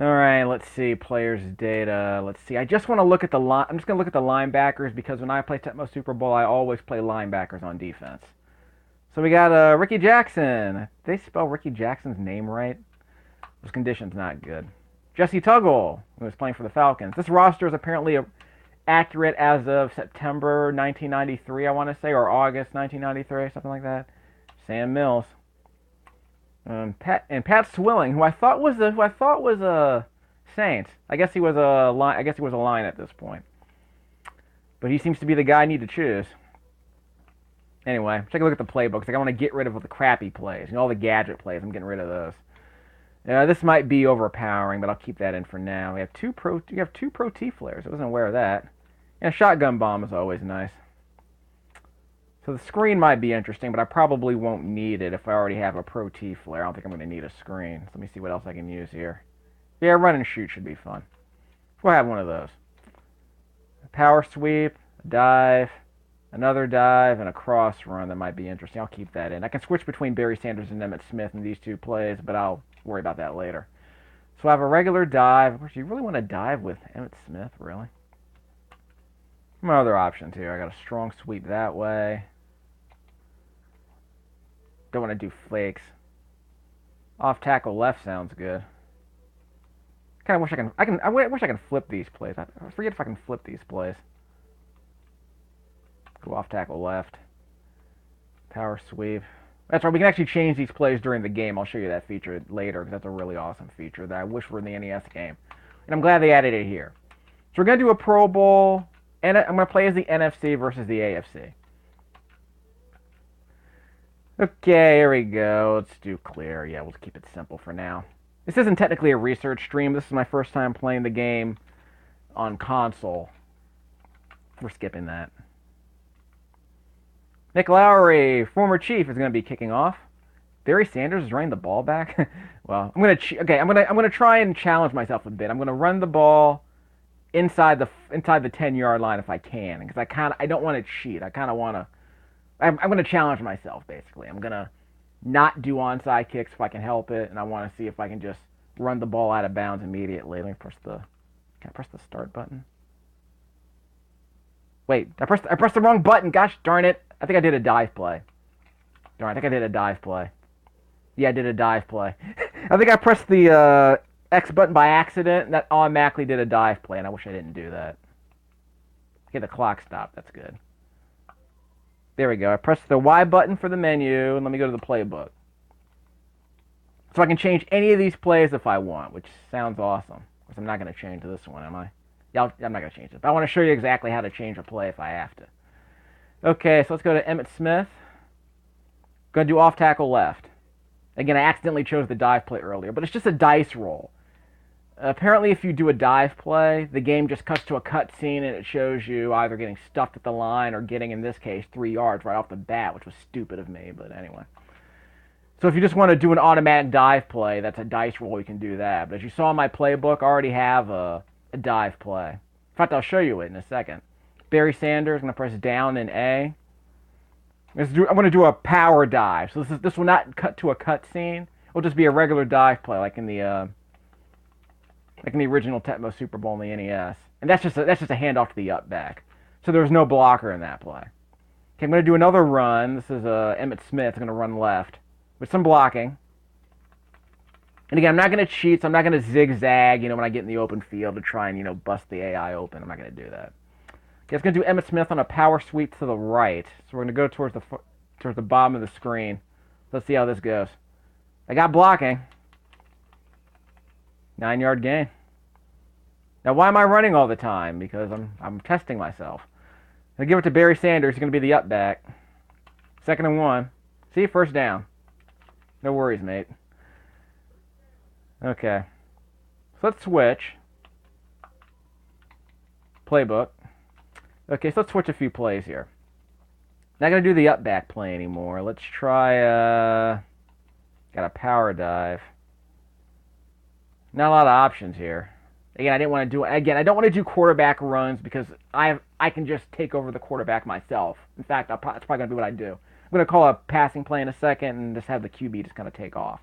All right, let's see players' data. Let's see. I just want to look at the line. I'm just gonna look at the linebackers because when I play Tecmo Super Bowl, I always play linebackers on defense. So we got Ricky Jackson. Did they spell Ricky Jackson's name right? Those conditions not good. Jesse Tuggle, who was playing for the Falcons. This roster is apparently accurate as of September 1993, I want to say, or August 1993, something like that. Sam Mills. Pat Swilling, who I thought was a Saint. I guess he was a line. I guess he was a line at this point. But he seems to be the guy I need to choose. Anyway, take a look at the playbooks. Like I want to get rid of the crappy plays, all the gadget plays. I'm getting rid of those. This might be overpowering, but I'll keep that in for now. We have two pro T flares. I wasn't aware of that. And a shotgun bomb is always nice. So the screen might be interesting, but I probably won't need it if I already have a Pro T flare. I don't think I'm going to need a screen. So let me see what else I can use here. Yeah, run and shoot should be fun. We'll have one of those. A power sweep, a dive, another dive, and a cross run that might be interesting. I'll keep that in. I can switch between Barry Sanders and Emmitt Smith in these two plays, but I'll worry about that later. So I have a regular dive. Do you really want to dive with Emmitt Smith, really? My other options here. I got a strong sweep that way. Don't want to do flakes. Off tackle left sounds good. Kind of wish I wish I can flip these plays. I forget if I can flip these plays. Go off tackle left. Power sweep. That's right. We can actually change these plays during the game. I'll show you that feature later because that's a really awesome feature that I wish were in the NES game. And I'm glad they added it here. So we're gonna do a Pro Bowl, and I'm gonna play as the NFC versus the AFC. Okay, here we go. Let's do clear. Yeah, we'll keep it simple for now. This isn't technically a research stream. This is my first time playing the game on console. We're skipping that. Nick Lowry, former Chief, is going to be kicking off. Barry Sanders is running the ball back. Well, I'm gonna try and challenge myself a bit. I'm gonna run the ball inside the 10-yard line if I can, because I don't want to cheat. I'm going to challenge myself, basically. I'm going to not do onside kicks if I can help it, and I want to see if I can just run the ball out of bounds immediately. Let me can I press the start button? Wait, I pressed the wrong button. Gosh darn it. I think I did a dive play. Darn, I think I did a dive play. Yeah, I did a dive play. I think I pressed the X button by accident, and that automatically did a dive play, and I wish I didn't do that. Okay, the clock stopped. That's good. There we go. I pressed the Y button for the menu, and let me go to the playbook. So I can change any of these plays if I want, which sounds awesome. Of course, I'm not going to change this one, am I? Yeah, I'm not going to change it. But I want to show you exactly how to change a play if I have to. Okay, so let's go to Emmitt Smith. Going to do off tackle left. Again, I accidentally chose the dive play earlier, but it's just a dice roll. Apparently, if you do a dive play, the game just cuts to a cutscene and it shows you either getting stuffed at the line or getting, in this case, 3 yards right off the bat, which was stupid of me, but anyway. So if you just want to do an automatic dive play, that's a dice roll, you can do that. But as you saw in my playbook, I already have a dive play. In fact, I'll show you it in a second. Barry Sanders, I'm going to press down in A. I'm going to do a power dive. So this will not cut to a cutscene. It will just be a regular dive play, like in the original Tecmo Super Bowl in the NES. And that's just a handoff to the up back. So there's no blocker in that play. Okay, I'm going to do another run. This is Emmitt Smith. I'm going to run left with some blocking. And again, I'm not going to cheat, so I'm not going to zigzag, when I get in the open field to try and, bust the AI open. I'm not going to do that. Okay, it's going to do Emmitt Smith on a power sweep to the right. So we're going to go towards the bottom of the screen. Let's see how this goes. I got blocking. 9-yard gain. Now, why am I running all the time? Because I'm testing myself. I'm going to give it to Barry Sanders. He's going to be the up back. 2nd and 1. See, first down. No worries, mate. Okay. So let's switch. Playbook. Okay, so let's switch a few plays here. Not going to do the up back play anymore. Let's try, got a power dive. Not a lot of options here. Again, I didn't want to do it. Again, I don't want to do quarterback runs because I can just take over the quarterback myself. In fact, that's probably going to be what I do. I'm going to call a passing play in a second and just have the QB just kind of take off.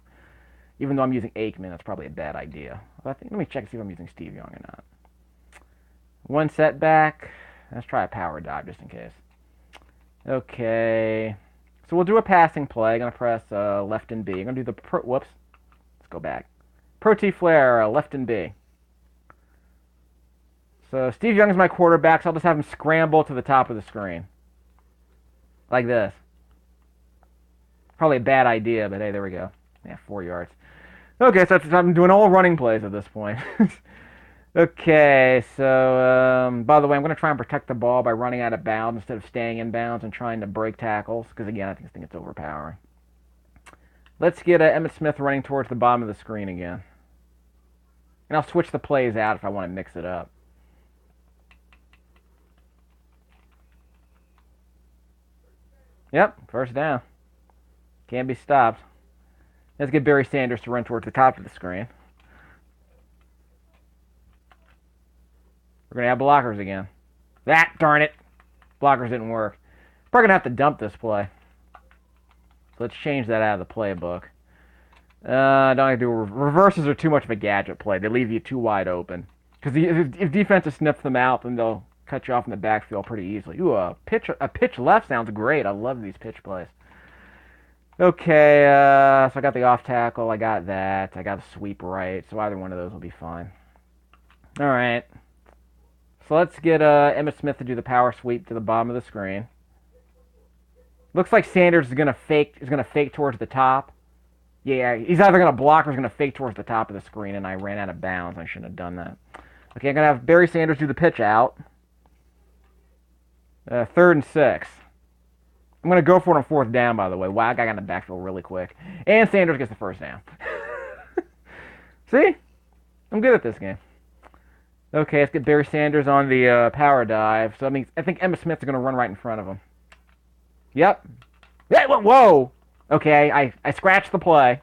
Even though I'm using Aikman, that's probably a bad idea. Let me check and see if I'm using Steve Young or not. One setback. Let's try a power dive just in case. Okay. So we'll do a passing play. I'm going to press left and B. I'm going to do the... Whoops. Let's go back. Pro T Flare, left and B. So Steve Young is my quarterback, so I'll just have him scramble to the top of the screen. Like this. Probably a bad idea, but hey, there we go. Yeah, 4 yards. Okay, so I'm doing all running plays at this point. Okay, so, by the way, I'm going to try and protect the ball by running out of bounds instead of staying in bounds and trying to break tackles, because, again, I think it's overpowering. Let's get Emmitt Smith running towards the bottom of the screen again. And I'll switch the plays out if I want to mix it up. Yep, first down. Can't be stopped. Let's get Barry Sanders to run towards the top of the screen. We're going to have blockers again. Darn it. Blockers didn't work. Probably going to have to dump this play. So let's change that out of the playbook. Don't have to do reverses are too much of a gadget play. They leave you too wide open. Because if defenses sniff them out, then they'll cut you off in the backfield pretty easily. Ooh, a pitch left sounds great. I love these pitch plays. Okay, so I got the off tackle. I got that. I got a sweep right. So either one of those will be fine. All right. So let's get Emmitt Smith to do the power sweep to the bottom of the screen. Looks like Sanders is gonna fake towards the top. Yeah, he's either gonna block or he's gonna fake towards the top of the screen, and I ran out of bounds. I shouldn't have done that. Okay, I'm gonna have Barry Sanders do the pitch out. 3rd and 6. I'm gonna go for it on 4th down. By the way, wow, I got in the backfield really quick, and Sanders gets the first down. See, I'm good at this game. Okay, let's get Barry Sanders on the power dive. So I think Emmitt Smith's going to run right in front of him. Yep. Yeah, whoa! Okay, I scratched the play.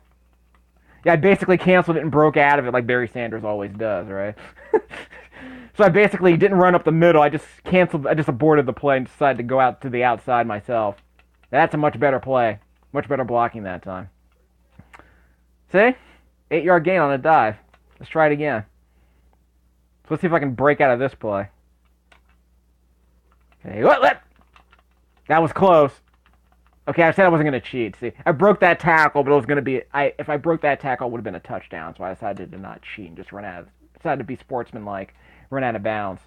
Yeah, I basically canceled it and broke out of it like Barry Sanders always does, right? So I basically didn't run up the middle. I just aborted the play and decided to go out to the outside myself. That's a much better play. Much better blocking that time. See? 8-yard gain on a dive. Let's try it again. So let's see if I can break out of this play. Okay, that was close. Okay, I said I wasn't going to cheat. See, I broke that tackle, but it was going to be... if I broke that tackle, it would have been a touchdown, so I decided to not cheat and just decided to be sportsmanlike, run out of bounds.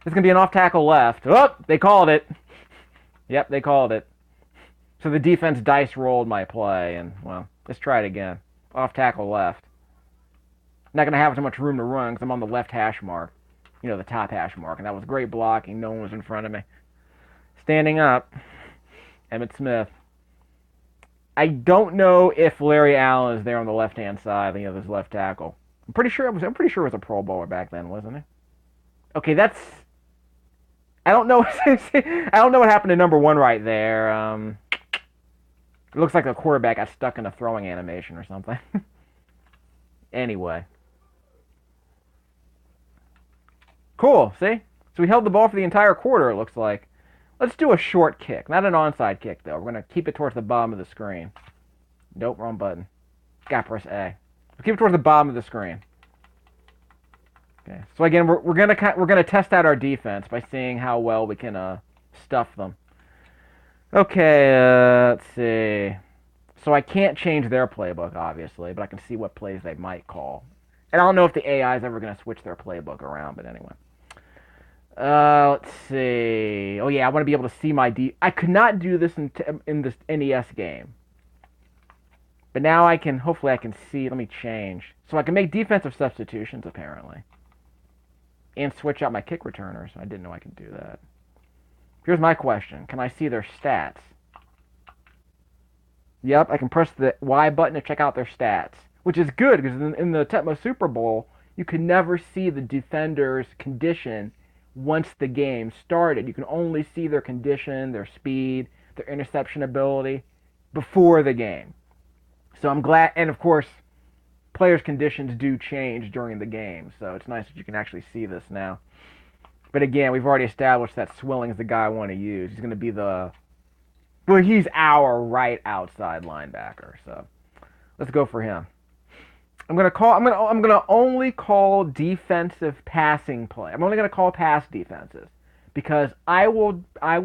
It's going to be an off-tackle left. Oh, they called it. Yep, they called it. So the defense dice rolled my play, and, well, let's try it again. Off-tackle left. Not going to have so much room to run because I'm on the left hash mark. You know, the top hash mark. And that was great blocking. No one was in front of me. Standing up. Emmitt Smith. I don't know if Larry Allen is there on the left-hand side, this left tackle. I'm pretty sure it was a Pro Bowler back then, wasn't it? Okay, that's... I don't know. I don't know what happened to number 1 right there. It looks like the quarterback got stuck in a throwing animation or something. Anyway. Cool, see? So we held the ball for the entire quarter, it looks like. Let's do a short kick. Not an onside kick, though. We're going to keep it towards the bottom of the screen. Nope, wrong button. Gotta press A. We'll keep it towards the bottom of the screen. Okay. So again, we're gonna test out our defense by seeing how well we can stuff them. Okay, let's see. So I can't change their playbook, obviously, but I can see what plays they might call. And I don't know if the AI is ever going to switch their playbook around, but anyway. Let's see. Oh, yeah, I want to be able to see my I could not do this in this NES game. But now I can, hopefully I can see. Let me change. So I can make defensive substitutions, apparently. And switch out my kick returners. I didn't know I could do that. Here's my question. Can I see their stats? Yep, I can press the Y button to check out their stats. Which is good, because in the Tecmo Super Bowl, you can never see the defender's condition once the game started. You can only see their condition, their speed, their interception ability before the game. So I'm glad, and of course, players' conditions do change during the game, so it's nice that you can actually see this now. But again, we've already established that Swilling's the guy I want to use. He's going to be he's our right outside linebacker, so let's go for him. I'm gonna only call defensive passing play. I'm only gonna call pass defenses because I will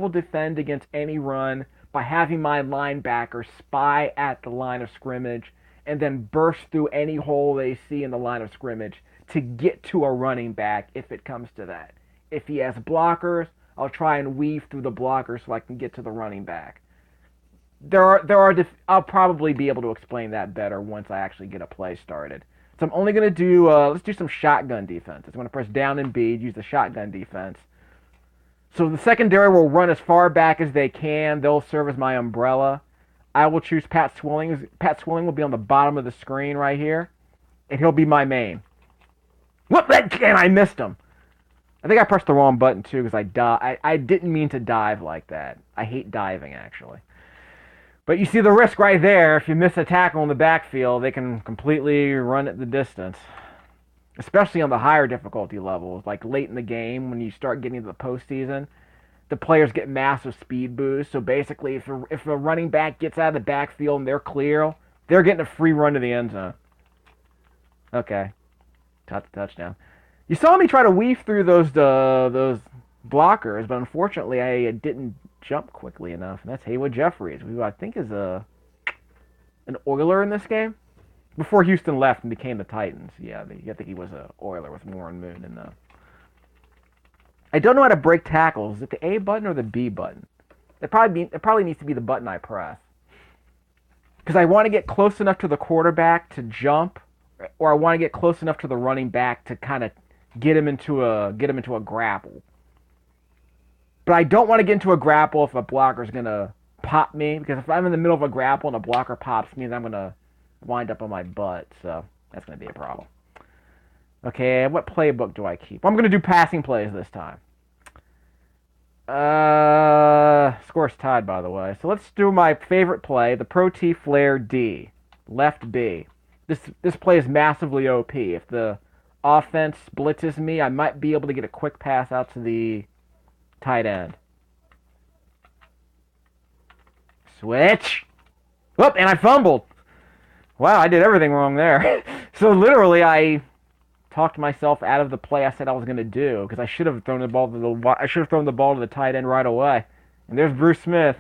defend against any run by having my linebacker spy at the line of scrimmage and then burst through any hole they see in the line of scrimmage to get to a running back if it comes to that. If he has blockers, I'll try and weave through the blockers so I can get to the running back. I'll probably be able to explain that better once I actually get a play started. So I'm only going to do, let's do some shotgun defense. I'm going to press down and B, use the shotgun defense. So the secondary will run as far back as they can. They'll serve as my umbrella. I will choose Pat Swilling. Pat Swilling will be on the bottom of the screen right here, and he'll be my main. Whoop, and I missed him. I think I pressed the wrong button too because I didn't mean to dive like that. I hate diving actually. But you see the risk right there. If you miss a tackle in the backfield, they can completely run at the distance. Especially on the higher difficulty levels, like late in the game when you start getting to the postseason, the players get massive speed boosts. So basically, if a running back gets out of the backfield and they're clear, they're getting a free run to the end zone. Okay, touchdown. You saw me try to weave through those blockers, but unfortunately, I didn't jump quickly enough. And that's Haywood Jeffries, who I think is an Oiler in this game. Before Houston left and became the Titans. Yeah, I think he was an Oiler with Warren Moon. And I don't know how to break tackles. Is it the A button or the B button? It probably needs to be the button I press. Because I want to get close enough to the quarterback to jump, or I want to get close enough to the running back to kind of get him into a grapple. But I don't want to get into a grapple if a blocker is gonna pop me. Because if I'm in the middle of a grapple and a blocker pops me, then I'm gonna wind up on my butt, so that's going to be a problem. Okay, what playbook do I keep? I'm going to do passing plays this time. Score's tied, by the way. So let's do my favorite play, the Pro T Flare D, left B. This play is massively OP. If the offense blitzes me, I might be able to get a quick pass out to the tight end. Switch! Whoop, and I fumbled. Wow, I did everything wrong there. So literally, I talked myself out of the play I said I was going to do because I should have thrown the ball to the tight end right away. And there's Bruce Smith,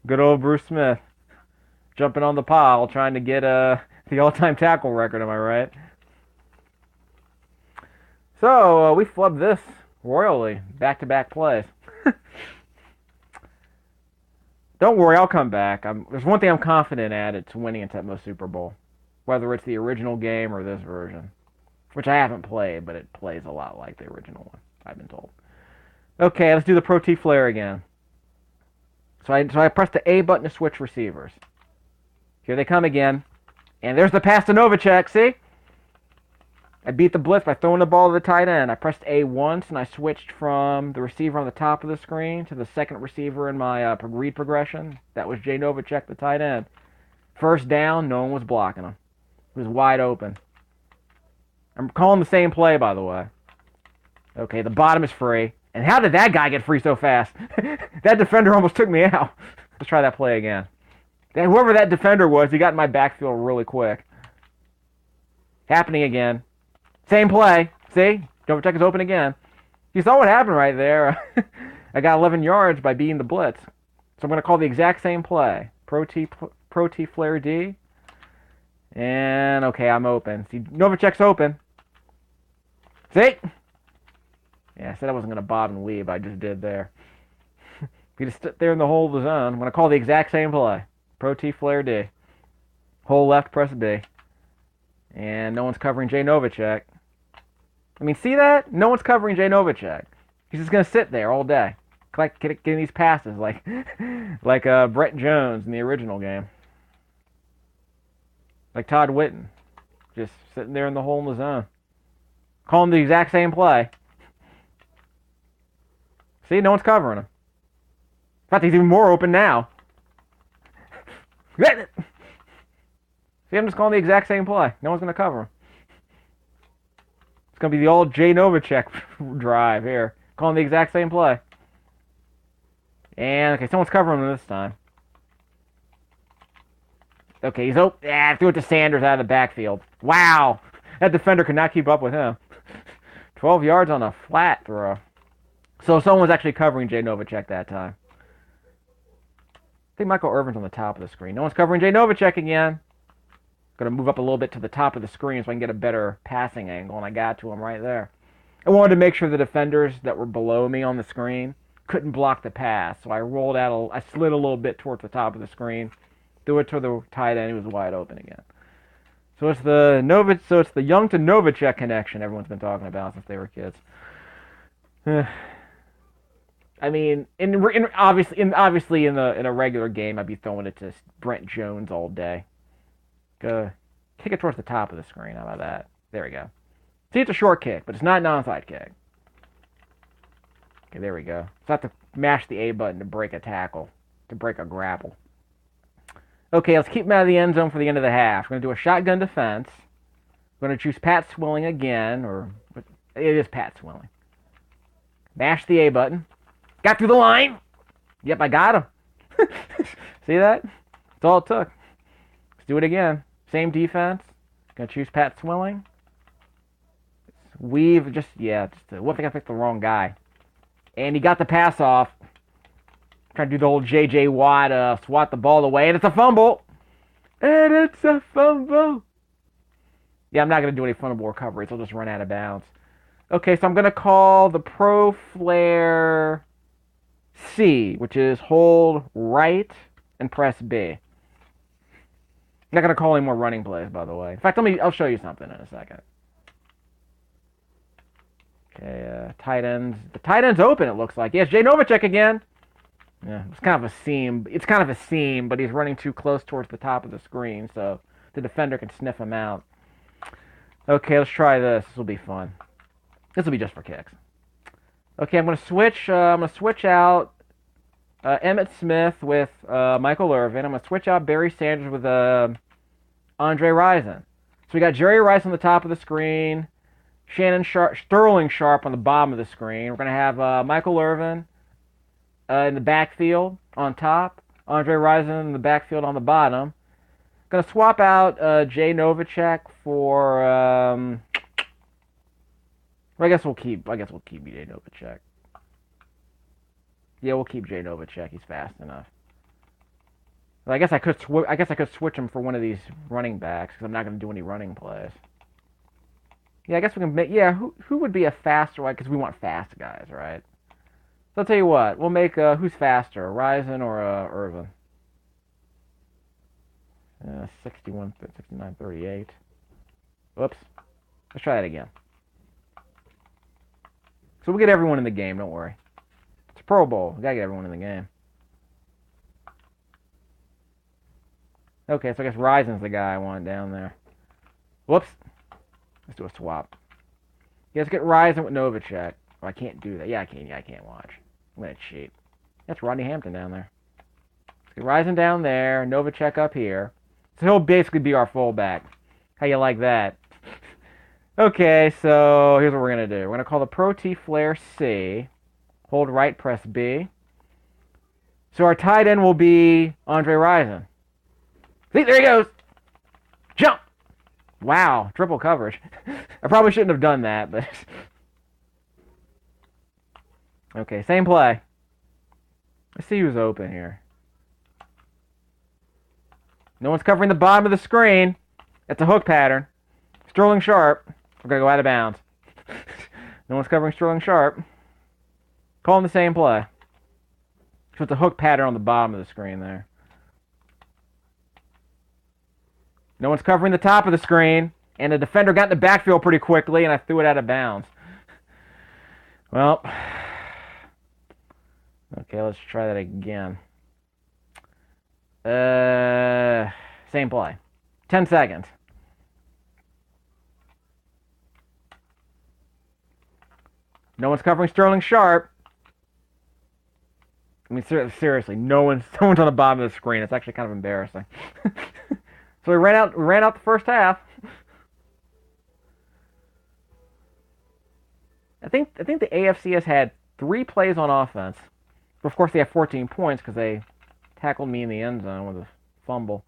good old Bruce Smith, jumping on the pile trying to get the all-time tackle record. Am I right? So we flubbed this royally, back-to-back plays. Don't worry, I'll come back. There's one thing I'm confident at, it's winning a Tecmo Super Bowl. Whether it's the original game or this version. Which I haven't played, but it plays a lot like the original one, I've been told. Okay, let's do the Pro T Flare again. So I press the A button to switch receivers. Here they come again. And there's the pass to Novacek, see? I beat the blitz by throwing the ball to the tight end. I pressed A once, and I switched from the receiver on the top of the screen to the second receiver in my read progression. That was Jay Novacek, the tight end. First down, no one was blocking him. He was wide open. I'm calling the same play, by the way. Okay, the bottom is free. And how did that guy get free so fast? That defender almost took me out. Let's try that play again. Whoever that defender was, he got in my backfield really quick. Happening again. Same play. See? Novacek is open again. You saw what happened right there. I got 11 yards by beating the blitz. So I'm going to call the exact same play. Pro T Flare D. And, okay, I'm open. See, Novacek's open. See? Yeah, I said I wasn't going to bob and weave. I just did there. You just sit there in the hole of the zone. I'm going to call the exact same play. Pro T Flare D. Hole left, press B. And no one's covering Jay Novacek. I mean, see that? No one's covering Jay Novacek. He's just going to sit there all day. Getting these passes like Brett Jones in the original game. Like Todd Whitten. Just sitting there in the hole in the zone. Calling the exact same play. See, no one's covering him. In fact, he's even more open now. See, I'm just calling the exact same play. No one's going to cover him. It's going to be the old Jay Novacek drive here. Calling the exact same play. And, okay, someone's covering him this time. Okay, he's open. Yeah, threw it to Sanders out of the backfield. Wow. That defender could not keep up with him. 12 yards on a flat throw. So someone was actually covering Jay Novacek that time. I think Michael Irvin's on the top of the screen. No one's covering Jay Novacek again. Going to move up a little bit to the top of the screen so I can get a better passing angle, and I got to him right there. I wanted to make sure the defenders that were below me on the screen couldn't block the pass, so I rolled out. I slid a little bit towards the top of the screen, threw it to the tight end. He was wide open again. So it's the Young to Novacek connection everyone's been talking about since they were kids. I mean, obviously in a regular game, I'd be throwing it to Brent Jones all day. Kick it towards the top of the screen. How about that? There we go. See, it's a short kick, but it's not an onside kick. Okay, there we go. So I have to mash the A button to break a tackle, to break a grapple. Okay, let's keep him out of the end zone for the end of the half. We're going to do a shotgun defense. We're going to choose Pat Swilling again, or it is Pat Swilling. Mash the A button. Got through the line. Yep, I got him. See that? That's all it took. Let's do it again. Same defense. Going to choose Pat Swilling. Weave, what if I picked the wrong guy? And he got the pass off. Trying to do the old J.J. Watt, swat the ball away, and it's a fumble. And it's a fumble. Yeah, I'm not going to do any fumble recovery, so I'll just run out of bounds. Okay, so I'm going to call the Pro Flare C, which is hold right and press B. I'm not going to call any more running plays, by the way. In fact, I'll show you something in a second. Okay, tight ends. The tight end's open, it looks like. Yes, Jay Novacek again. Yeah, it's kind of a seam. It's kind of a seam, but he's running too close towards the top of the screen, so the defender can sniff him out. Okay, let's try this. This will be fun. This will be just for kicks. Okay, I'm going to switch. I'm going to switch out Emmitt Smith with Michael Irvin. I'm going to switch out Barry Sanders with Andre Rison. So we got Jerry Rice on the top of the screen, Sterling Sharp on the bottom of the screen. We're going to have Michael Irvin in the backfield on top, Andre Rison in the backfield on the bottom. Going to swap out Jay Novacek for. I guess we'll keep Jay Novacek. Yeah, we'll keep Jay Novacek. He's fast enough. Well, I guess I could switch him for one of these running backs because I'm not going to do any running plays. Yeah, I guess we can make. Yeah, who would be a faster one? Because we want fast guys, right? So I'll tell you what. We'll make who's faster, Rison or Irvin? 61, 69, 38. Whoops. Let's try that again. So we'll get everyone in the game, don't worry. It's a Pro Bowl. We gotta get everyone in the game. Okay, so I guess Rison's the guy I want down there. Whoops. Let's do a swap. Yeah, let's get Rison with Novacek. Oh, I can't do that. Yeah, I can. Yeah, I can't watch. I'm gonna cheat. That's Rodney Hampton down there. Let's get Rison down there, Novacek up here. So he'll basically be our fullback. How you like that? Okay, so here's what we're going to do. We're going to call the Pro T Flare C. Hold right, press B. So our tight end will be Andre Rison. See, there he goes. Jump. Wow, triple coverage. I probably shouldn't have done that, but... Okay, same play. Let's see who's open here. No one's covering the bottom of the screen. That's a hook pattern. Sterling Sharp. We're going to go out of bounds. No one's covering Sterling Sharp. Calling the same play. So it's a hook pattern on the bottom of the screen there. No one's covering the top of the screen. And the defender got in the backfield pretty quickly, and I threw it out of bounds. Well. Okay, let's try that again. Same play. 10 seconds. No one's covering Sterling Sharp. I mean, seriously, someone's on the bottom of the screen. It's actually kind of embarrassing. So we ran out the first half. I think the AFC has had 3 plays on offense. But of course, they have 14 points because they tackled me in the end zone with a fumble.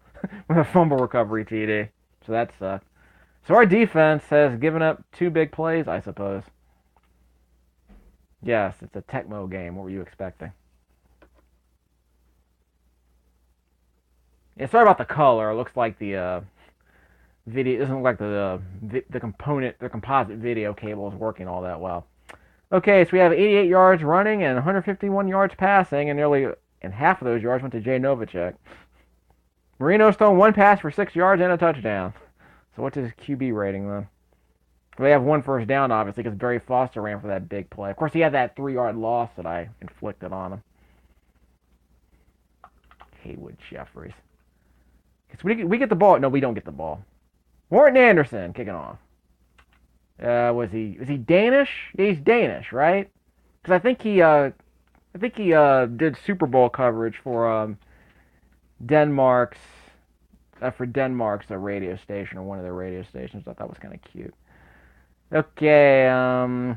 with a fumble recovery TD. So that sucked. So our defense has given up 2 big plays, I suppose. Yes, it's a Tecmo game. What were you expecting? Yeah, sorry about the color. It looks like the video. It doesn't look like the composite video cable is working all that well. Okay, so we have 88 yards running and 151 yards passing, and half of those yards went to Jay Novacek. Marino's thrown 1 pass for 6 yards and a touchdown. So what's his QB rating then? Well, they have 1 first down, obviously, because Barry Foster ran for that big play. Of course, he had that 3-yard loss that I inflicted on him. Haywood Jeffries. So we get the ball. No, we don't get the ball. Morton Anderson kicking off. Was he Danish? Yeah, he's Danish, right? Because I think he did Super Bowl coverage for Denmark's radio station, or one of their radio stations. I thought that was kind of cute. Okay, yeah,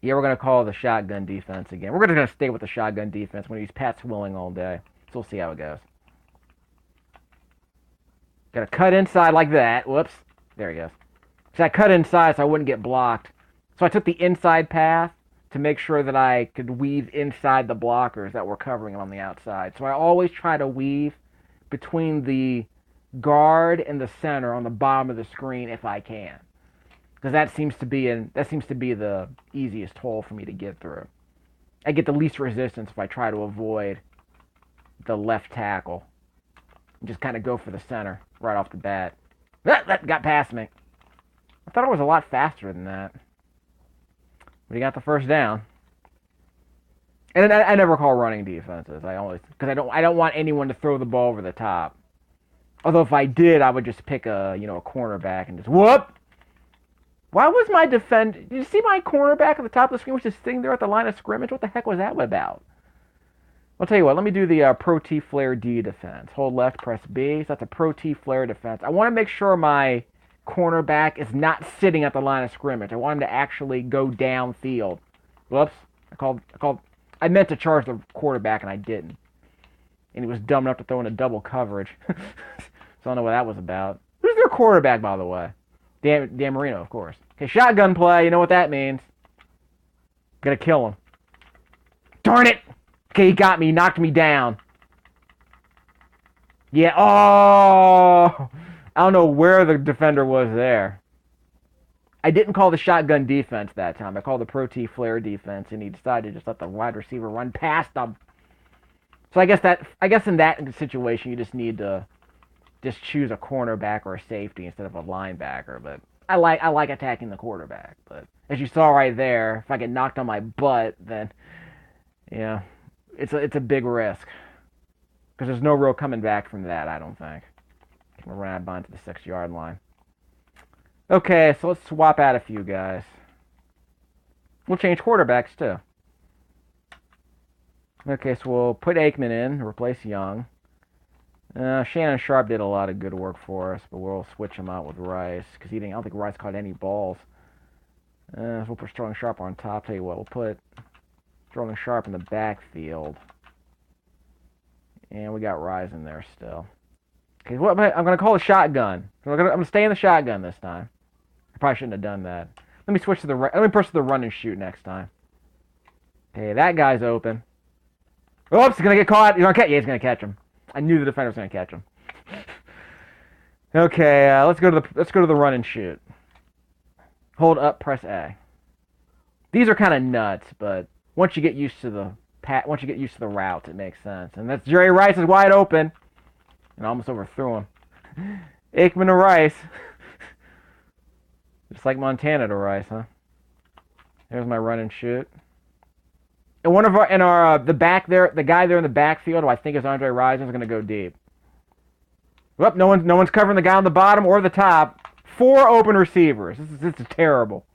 we're gonna call the shotgun defense again. We're gonna stay with the shotgun defense. We're gonna use Pat Swilling all day, so we'll see how it goes. Gotta cut inside like that. Whoops, there he goes. So I cut inside so I wouldn't get blocked. So I took the inside path to make sure that I could weave inside the blockers that were covering him on the outside. So I always try to weave between the guard and the center on the bottom of the screen if I can, because that seems to be the easiest hole for me to get through. I get the least resistance if I try to avoid the left tackle. Just kind of go for the center right off the bat. That got past me. I thought it was a lot faster than that. But he got the first down. And I never call running defenses. Because I don't want anyone to throw the ball over the top. Although if I did, I would just pick a cornerback and just whoop. Why was my defend? Did you see my cornerback at the top of the screen was just sitting there at the line of scrimmage? What the heck was that about? I'll tell you what. Let me do the Pro T Flare D defense. Hold left, press B. So that's a Pro T Flare defense. I want to make sure my cornerback is not sitting at the line of scrimmage. I want him to actually go downfield. Whoops. I meant to charge the quarterback and I didn't. And he was dumb enough to throw in a double coverage. So I don't know what that was about. Who's their quarterback, by the way? Dan Marino, of course. Okay, shotgun play. You know what that means. Gonna kill him. Darn it! Okay, he got me. He knocked me down. Yeah. Oh! I don't know where the defender was there. I didn't call the shotgun defense that time. I called the Pro T Flare defense, and he decided to just let the wide receiver run past him. So I guess in that situation, you just need to just choose a cornerback or a safety instead of a linebacker. But I like attacking the quarterback. But as you saw right there, if I get knocked on my butt, then yeah, it's a big risk because there's no real coming back from that. I don't think. I'm gonna run out of bounds to the 6-yard line. Okay, so let's swap out a few guys. We'll change quarterbacks too. Okay, so we'll put Aikman in, replace Young. Shannon Sharp did a lot of good work for us, but we'll switch him out with Rice because I don't think Rice caught any balls. So we'll put Sterling Sharp on top. Tell you what, we'll put Sterling Sharp in the backfield, and we got Rice in there still. Okay, I'm going to call a shotgun. I'm going to stay in the shotgun this time. I probably shouldn't have done that. Let me switch to let me push to the run and shoot next time. Okay, that guy's open. Oops, he's going to get caught. Yeah, he's going to catch him. I knew the defender was going to catch him. Okay, let's go to the run and shoot. Hold up, press A. These are kind of nuts, but once you get used to the routes, it makes sense. And that's Jerry Rice is wide open. And I almost overthrew him. Aikman to Rice. Just like Montana to Rice, huh? There's my run and shoot. And the guy there in the backfield, who I think is Andre Rison, is going to go deep. Well, no one's covering the guy on the bottom or the top. 4 open receivers. This is terrible.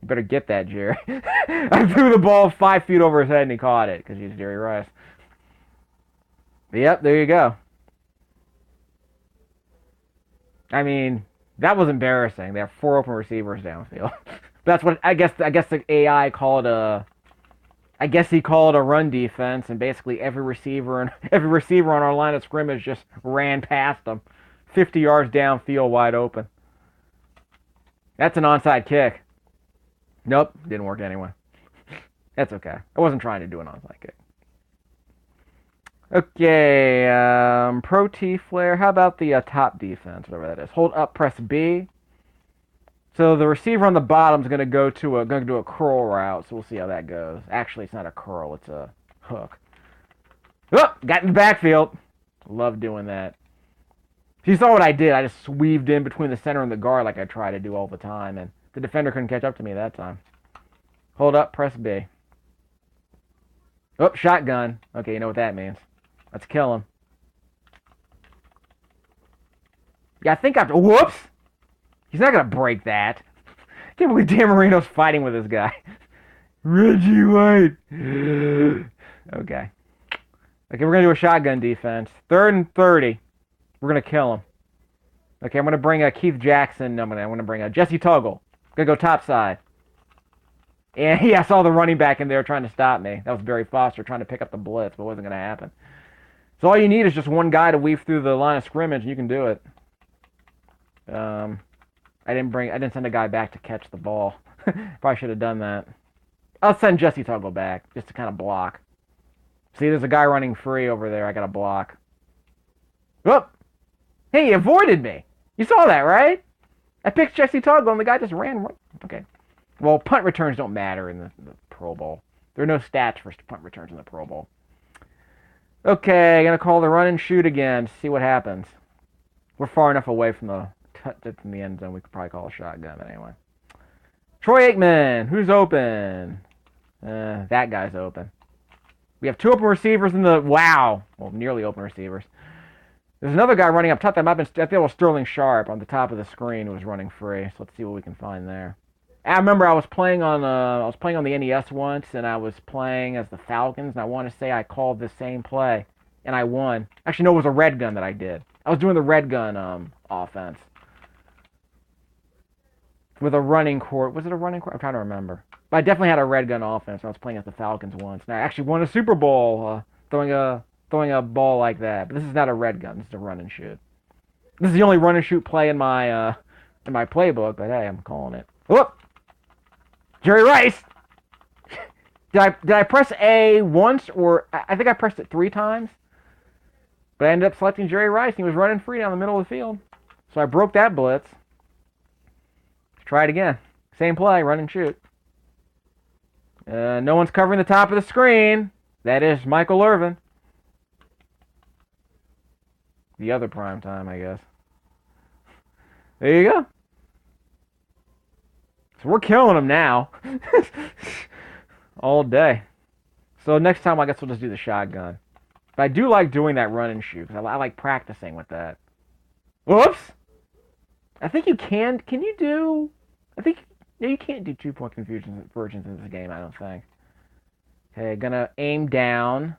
You better get that, Jerry. I threw the ball 5 feet over his head and he caught it because he's Jerry Rice. But yep, there you go. I mean, that was embarrassing. They have 4 open receivers downfield. That's what I guess the AI called a I guess he called a run defense, and basically every receiver on our line of scrimmage just ran past him, 50 yards downfield, wide open. That's an onside kick. Nope, didn't work anyway. That's okay. I wasn't trying to do an onside kick. Okay, Pro T Flare. How about the top defense, whatever that is? Hold up, press B. So the receiver on the bottom is going to do a curl route. So we'll see how that goes. Actually, it's not a curl; it's a hook. Oh, got in the backfield. Love doing that. If you saw what I did, I just weaved in between the center and the guard like I try to do all the time, and the defender couldn't catch up to me that time. Hold up, press B. Oh, shotgun. Okay, you know what that means. Let's kill him. Yeah, I think after... Whoops! He's not going to break that. I can't believe Dan Marino's fighting with this guy. Reggie White. Okay. Okay, we're going to do a shotgun defense. 3rd and 30. We're going to kill him. Okay, I'm going to bring Keith Jackson. I'm going to bring Jesse Tuggle. Going to go top side. And yeah, I saw the running back in there trying to stop me. That was Barry Foster trying to pick up the blitz, but it wasn't going to happen. So all you need is just one guy to weave through the line of scrimmage, and you can do it. I didn't send a guy back to catch the ball. Probably should have done that. I'll send Jesse Tuggle back just to kind of block. See, there's a guy running free over there. I got to block. Whoop! Hey, he avoided me. You saw that, right? I picked Jesse Tuggle, and the guy just ran. Okay. Well, punt returns don't matter in the Pro Bowl. There are no stats for punt returns in the Pro Bowl. Okay, I'm going to call the run and shoot again to see what happens. We're far enough away from the end zone, we could probably call a shotgun, but anyway. Troy Aikman, who's open? That guy's open. We have 2 open receivers in the... Wow. Well, nearly open receivers. There's another guy running up top. I think it was Sterling Sharp on the top of the screen who was running free. So let's see what we can find there. I remember I was playing on the NES once, and I was playing as the Falcons, and I want to say I called the same play, and I won. Actually, no, it was a red gun that I did. I was doing the red gun offense with a running court. Was it a running court? I'm trying to remember. But I definitely had a red gun offense when I was playing as the Falcons once, and I actually won a Super Bowl throwing a ball like that. But this is not a red gun. This is a run and shoot. This is the only run and shoot play in my playbook. But hey, I'm calling it. Whoop! Jerry Rice. Did I press A once, or I think I pressed it 3 times? But I ended up selecting Jerry Rice, and he was running free down the middle of the field. So I broke that blitz. Let's try it again. Same play, run and shoot. No one's covering the top of the screen. That is Michael Irvin. The other prime time, I guess. There you go. So we're killing them now. All day. So next time, I guess we'll just do the shotgun. But I do like doing that run and shoot, because I like practicing with that. Whoops! I think you can... Can you do... I think... No, you can't do 2-point conversions in this game, I don't think. Okay, gonna aim down.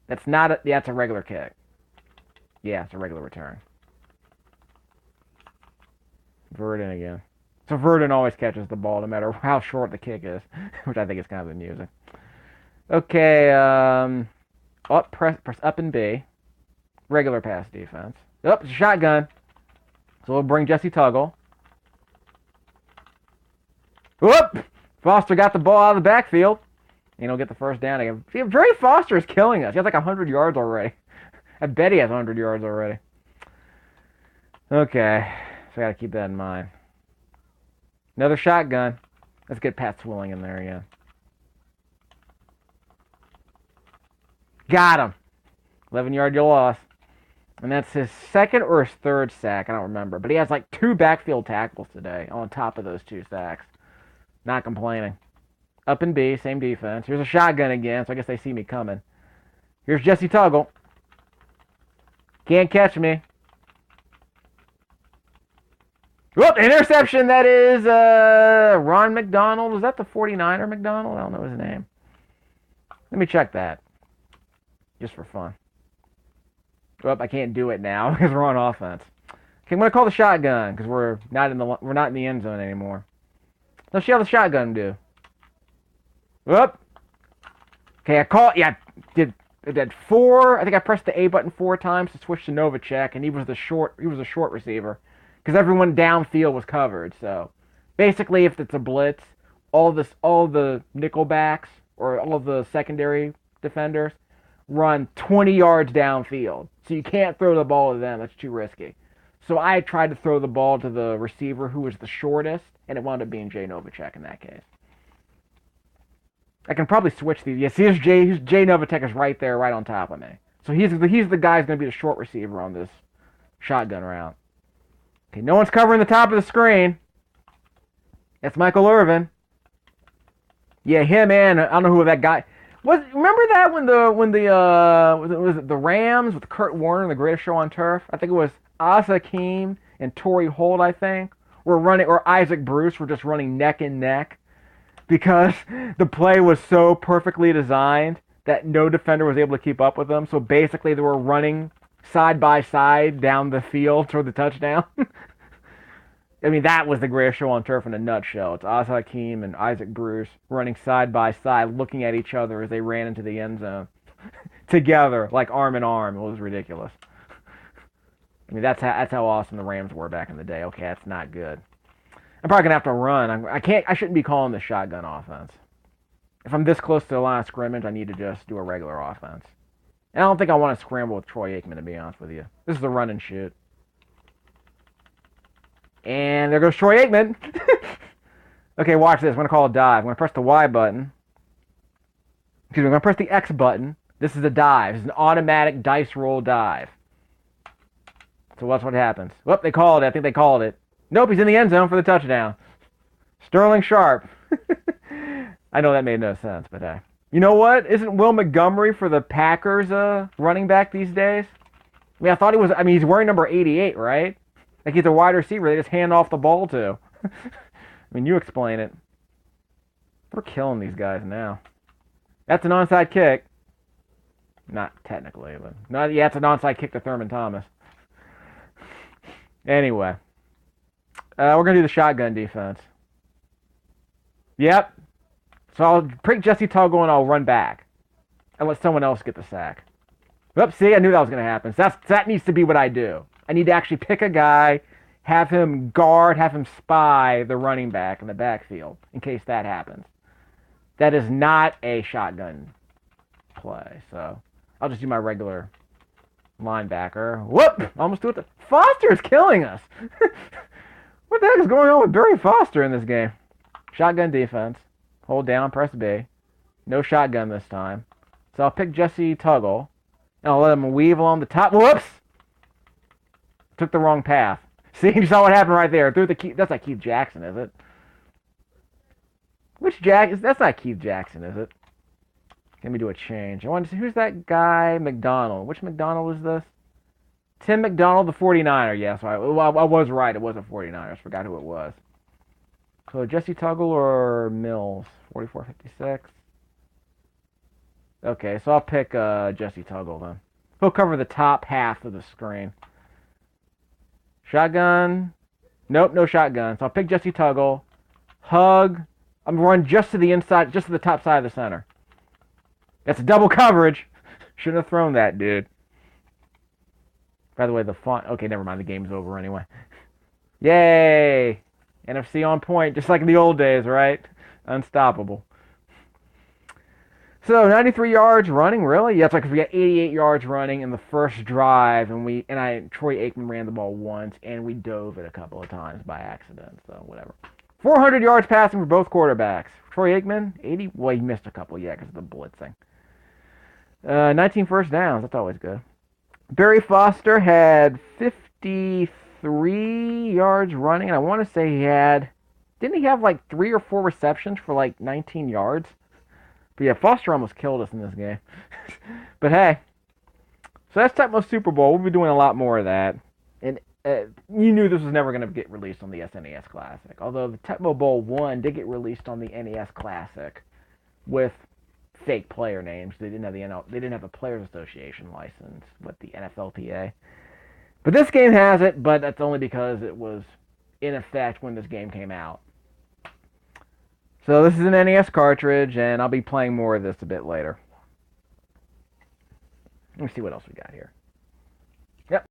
That's not a... Yeah, it's a regular kick. Yeah, it's a regular return. Verdon again. So Verdon always catches the ball, no matter how short the kick is, which I think is kind of amusing. Okay, press up and B. Regular pass defense. Oh, it's a shotgun. So we'll bring Jesse Tuggle. Whoop! Foster got the ball out of the backfield. And he'll get the first down again. See, Jerry Foster is killing us. He has like 100 yards already. I bet he has 100 yards already. Okay, so I got to keep that in mind. Another shotgun. Let's get Pat Swilling in there again. Got him. 11-yard loss. And that's his second or his third sack. I don't remember. But he has like 2 backfield tackles today on top of those 2 sacks. Not complaining. Up and B, same defense. Here's a shotgun again, so I guess they see me coming. Here's Jesse Tuggle. Can't catch me. Whoop, interception. That is Ron McDonald. Was that the 49er McDonald? I don't know his name. Let me check that. Just for fun. Well, I can't do it now because we're on offense. Okay, I'm going to call the shotgun because we're not in the end zone anymore. Let's see how the shotgun do. Whoop. Okay, I did four. I think I pressed the A button 4 times to switch to Novacek, and he was a short receiver, because everyone downfield was covered. So basically, if it's a blitz, all the nickelbacks or all the secondary defenders run 20 yards downfield. So you can't throw the ball to them. That's too risky. So I tried to throw the ball to the receiver who was the shortest, and it wound up being Jay Novacek in that case. I can probably switch these. Yes, here's Jay Novacek is right there, right on top of me. So he's the guy who's going to be the short receiver on this shotgun round. Okay, no one's covering the top of the screen. That's Michael Irvin. Yeah, him and I don't know who that guy was. Remember that when was it the Rams with Kurt Warner, the greatest show on turf? I think it was Asa Hakeem and Torrey Holt. I think were running, or Isaac Bruce were just running neck and neck because the play was so perfectly designed that no defender was able to keep up with them. So basically, they were running side by side down the field toward the touchdown. I mean, that was the greatest show on turf in a nutshell. It's Asa Hakeem and Isaac Bruce running side by side, looking at each other as they ran into the end zone together, like arm in arm. It was ridiculous. I mean, that's how awesome the Rams were back in the day. Okay, that's not good. I'm probably gonna have to run. I shouldn't be calling this shotgun offense. If I'm this close to the line of scrimmage, I need to just do a regular offense. And I don't think I want to scramble with Troy Aikman, to be honest with you. This is the run and shoot. And there goes Troy Aikman. Okay, watch this. I'm going to call a dive. I'm going to press the Y button. Excuse me, I'm going to press the X button. This is a dive. This is an automatic dice roll dive. So watch what happens. Whoop, they called it. I think they called it. Nope, he's in the end zone for the touchdown. Sterling Sharp. I know that made no sense, but hey. You know what? Isn't Will Montgomery for the Packers running back these days? I mean, I thought he was... I mean, he's wearing number 88, right? Like he's a wide receiver they just hand off the ball to. I mean, you explain it. We're killing these guys now. That's an onside kick. Not technically, but... yeah, it's an onside kick to Thurman Thomas. Anyway. We're going to do the shotgun defense. Yep. So I'll pick Jesse Tuggle and I'll run back. And let someone else get the sack. Oops, see, I knew that was going to happen. So that needs to be what I do. I need to actually pick a guy, have him guard, have him spy the running back in the backfield in case that happens. That is not a shotgun play, so I'll just do my regular linebacker. Whoop! Almost do it. Foster is killing us. What the heck is going on with Barry Foster in this game? Shotgun defense. Hold down, press B. No shotgun this time. So I'll pick Jesse Tuggle, and I'll let him weave along the top. Whoops! Took the wrong path. See, you saw what happened right there. Through the Keith. That's not Keith Jackson, is it? Which that's not Keith Jackson, is it? Let me do a change. I want to see who's that guy, McDonald. Which McDonald is this? Tim McDonald, the 49er. Yes, I was right. It was a 49er. I forgot who it was. So Jesse Tuggle or Mills, 44-56. Okay, so I'll pick Jesse Tuggle then. He'll cover the top half of the screen. Shotgun. Nope, no shotgun. So I'll pick Jesse Tuggle. Hug. I'm going to run just to the inside, just to the top side of the center. That's a double coverage. Shouldn't have thrown that, dude. By the way, the font... Okay, never mind. The game's over anyway. Yay! NFC on point, just like in the old days, right? Unstoppable. So 93 yards running, really? Yeah, it's like we got 88 yards running in the first drive, and Troy Aikman ran the ball once, and we dove it a couple of times by accident. So whatever. 400 yards passing for both quarterbacks. Troy Aikman, 80. Well, he missed a couple, yeah, because of the blitzing. 19 first downs. That's always good. Barry Foster had 53 yards running, and I want to say didn't he have like 3 or 4 receptions for like 19 yards? But yeah, Foster almost killed us in this game. But hey, so that's Tecmo Super Bowl. We'll be doing a lot more of that. And you knew this was never going to get released on the SNES Classic. Although the Tecmo Bowl 1 did get released on the NES Classic with fake player names. They didn't have the Players Association license with the NFLPA. But this game has it, but that's only because it was in effect when this game came out. So this is an NES cartridge, and I'll be playing more of this a bit later. Let me see what else we got here. Yep.